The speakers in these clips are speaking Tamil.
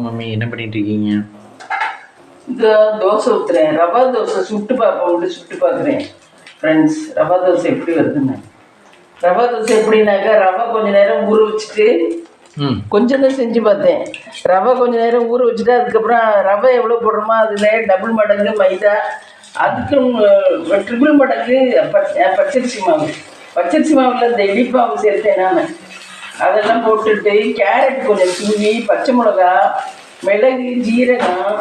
மம்மி என்ன பண்ணிட்டு இருக்கீங்க? இந்த தோசை ஊற்றுறேன். ரவா தோசை சுட்டு பார்க்குறேன் ஃப்ரெண்ட்ஸ். ரவா தோசை எப்படி வருதுன்னு. ரவா தோசை எப்படின்னாக்கா, ரவை கொஞ்சம் நேரம் ஊற வச்சுட்டு கொஞ்சம் தான் செஞ்சு பார்த்தேன். ரவை கொஞ்சம் நேரம் ஊற வச்சுட்டு அதுக்கப்புறம் ரவை எவ்வளோ போடுறோமோ அதில் டபுள் மடங்கு மைதா, அதுக்கும் ட்ரிபிள் மடங்கு பச்சரிசி மாவில் இந்த இடிப்பாவு சேர்த்தேன் நான். அதெல்லாம் போட்டுட்டு கேரட் கொஞ்சம் தூவி, பச்சை மிளகா, மிளகு, ஜீரகம்,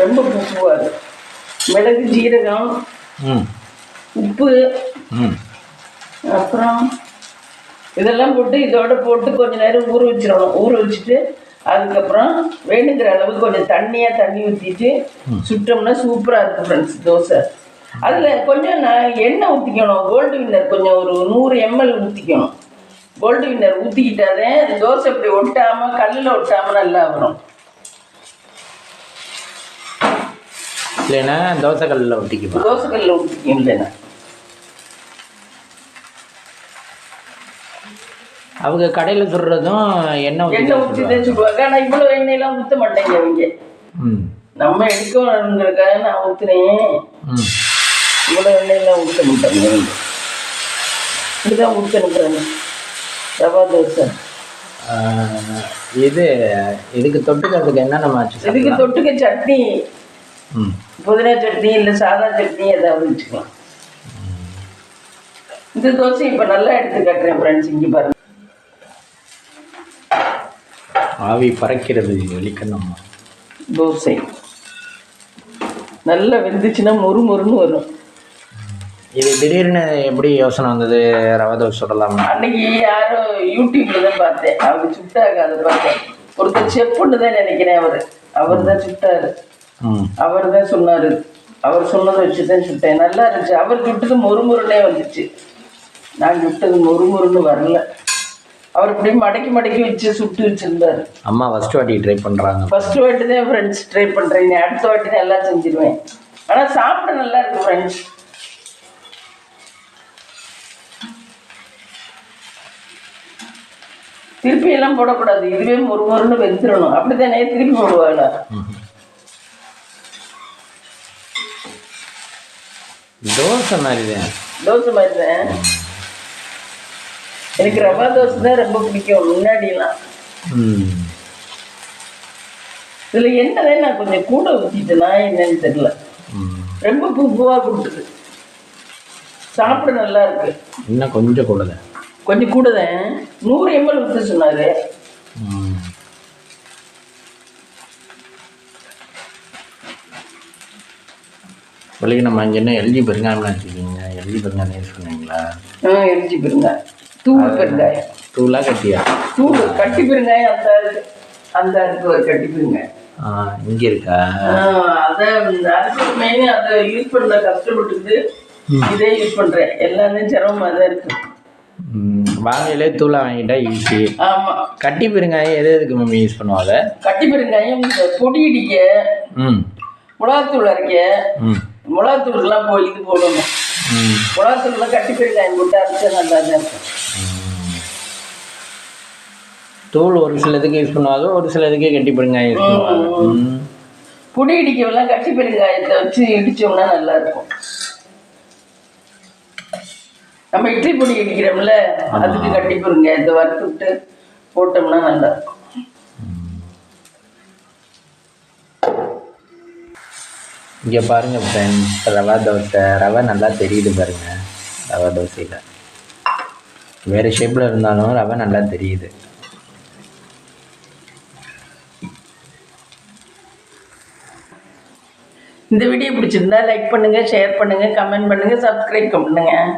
ரொம்ப பூவாது, மிளகு, ஜீரகம், உப்பு, அப்புறம் இதெல்லாம் போட்டு இதோட போட்டு கொஞ்சம் நேரம் ஊற வச்சிடணும். ஊற வச்சுட்டு அதுக்கப்புறம் வேணுங்கிற அளவுக்கு கொஞ்சம் தண்ணி ஊற்றிட்டு சுட்டோம்னா சூப்பராக இருக்கும் ஃப்ரெண்ட்ஸ் தோசை. அதில் கொஞ்சம் எண்ணெய் ஊற்றிக்கணும். கோல்டு வின்னர் கொஞ்சம் ஒரு 100 ml ஊற்றிக்கணும். கோல்டு வின்னர் ஊற்றிக்கிட்டாதே தோசை இப்படி ஒட்டாமல், கல்லில் ஒட்டாமல் நல்லா வரும். இல்லைன்னா தோசை கல்லில் ஊற்றிக்கணும். தோசை கல்லில் ஊற்றிக்கணும். இல்லைன்னா அவங்க கடையில் சுடுறதும் எண்ணெய் ஊற்றி தான் சுடுவாங்க. ஆனால் இவ்வளோ எண்ணெயெல்லாம் ஊற்ற மாட்டேங்க அவங்க. நம்ம எடுக்கணுங்கிறதுக்காக நான் ஊற்றுனேன். இவ்வளோ எண்ணெயெல்லாம் ஊற்ற மாட்டாங்க. இப்படிதான் ஊற்றணுங்கிறாங்க ரவா தோசை. இதுக்கு தொட்டுக்கிறதுக்கு என்ன நம்ம இதுக்கு தொட்டுக்க சட்னி, புதினா சட்னி இல்லை சாதா சட்னி ஏதாவது வச்சுக்கலாம். இந்த தோசை இப்போ நல்லா எடுத்து கட்டுறேன் ஃப்ரெண்ட்ஸ். இங்கே பாருங்க, ஆவி பறக்கிறது வெளிக்கணும். தோசை நல்லா வெந்துச்சுன்னா மொறுன்னு வரும். இது திடீர்னு எப்படி யோசனை வந்தது ரவா தோசை சுடலாம்? அன்னைக்கு யாரோ யூடியூப்ல தான் பார்த்தேன். அவங்க சுட்டாங்க, அதை பார்த்தேன். ஒருத்தர் செப்புன்னு தான் நினைக்கிறேன். அவர் தான் சுட்டாரு. அவர் தான் சொன்னார். அவர் சொன்னதை வச்சு தான் சுட்டேன். நல்லா இருந்துச்சு. அவர் சுட்டது மொறுமுறுன்னே வந்துச்சு. நான் சுட்டது மொறுமுறுன்னு வரல. அவர் இப்படியே மடக்கி வச்சு சுட்டு வச்சுருந்தார். அம்மா ஃபஸ்ட்டு வாட்டி ட்ரை பண்ணுறாங்க. ஃபஸ்ட்டு வாட்டி தான் ஃப்ரெண்ட்ஸ் ட்ரை பண்ணுறேன். அடுத்த வாட்டி தான் எல்லாம் செஞ்சிடுவேன். ஆனால் சாப்பிட நல்லா இருக்கு ஃப்ரெண்ட்ஸ். திருப்பி எல்லாம் போடக்கூடாது. இதுவே மொறுன்னு வெந்துடணும். அப்படித்தானே திருப்பி போடுவாங்க. தோசை மாதிரி தான். எனக்கு ரவா தோசை தான் ரொம்ப பிடிக்கும் முன்னாடிலாம். இதுல என்னதான் நான் கொஞ்சம் கூட ஊற்றிட்டேனா என்னன்னு தெரியல. ரொம்ப பூவா கொடுத்துது. சாப்பிட நல்லா இருக்கு. இன்னும் கொஞ்சம் கூட தான் 100 ml ஊற்ற சொன்னாரு. பிள்ளைக்கு நம்ம அங்கே என்ன எல்ஜி பெருங்காயம் வச்சுருக்கீங்க? எல்ஜி பெருங்காயம் யூஸ் பண்ணுவீங்களா? எல்ஜி பெருங்காயம், தூள் பெருங்காயம். தூளா கட்டியா? தூள் கட்டி பெருங்காயம். அந்த இருக்கு கட்டி பெருங்காயம். இங்கே இருக்கா? அதுக்கு மெயின் அதை யூஸ் பண்ண கஷ்டப்பட்டுது. இதே யூஸ் பண்ணுறேன். எல்லாமே சிரமமாக தான் இருக்கு. வாங்கிலே தூளை வாங்கிட்டா ஈஸி. ஆமாம். கட்டி பெருங்காயம் எதுக்கு மம்மி யூஸ் பண்ணுவாங்க? கட்டி பெருங்காயம் இந்த பொடி இடிக்க, மிளகாத்தூள் அரைக்க, மிளகாத்தூளுக்கெல்லாம் இது போடணும். மிளகாத்தூள்லாம் கட்டி பெருங்காயம் போட்டு அரைச்சா நல்லா தான் இருக்கும். தூள் ஒரு சிலதுக்கு யூஸ் பண்ணுவாங்க, ஒரு சிலதுக்கு கட்டி பெருங்காயம் யூஸ் பண்ணுவாங்க. பொடி இடிக்கவெல்லாம் கட்டி பெருங்காயத்தை வச்சு இடிச்சோம்னா நல்லா இருக்கும். நம்ம இட்லி பொடி இடிக்கிறோம்ல, அதுக்கு கட்டி பெருங்காயத்தை வறுத்து விட்டு போட்டோம்னா நல்லா இருக்கும். இங்கே பாருங்கள் ஃப்ரெண்ட்ஸ், ரவா தோசை. ரவை நல்லா தெரியுது பாருங்கள். ரவா தோசையில் வேறு ஷேப்பில் இருந்தாலும் ரவை நல்லா தெரியுது. இந்த வீடியோ பிடிச்சிருந்தா லைக் பண்ணுங்கள், ஷேர் பண்ணுங்கள், கமெண்ட் பண்ணுங்கள், சப்ஸ்கிரைப் பண்ணுங்கள்.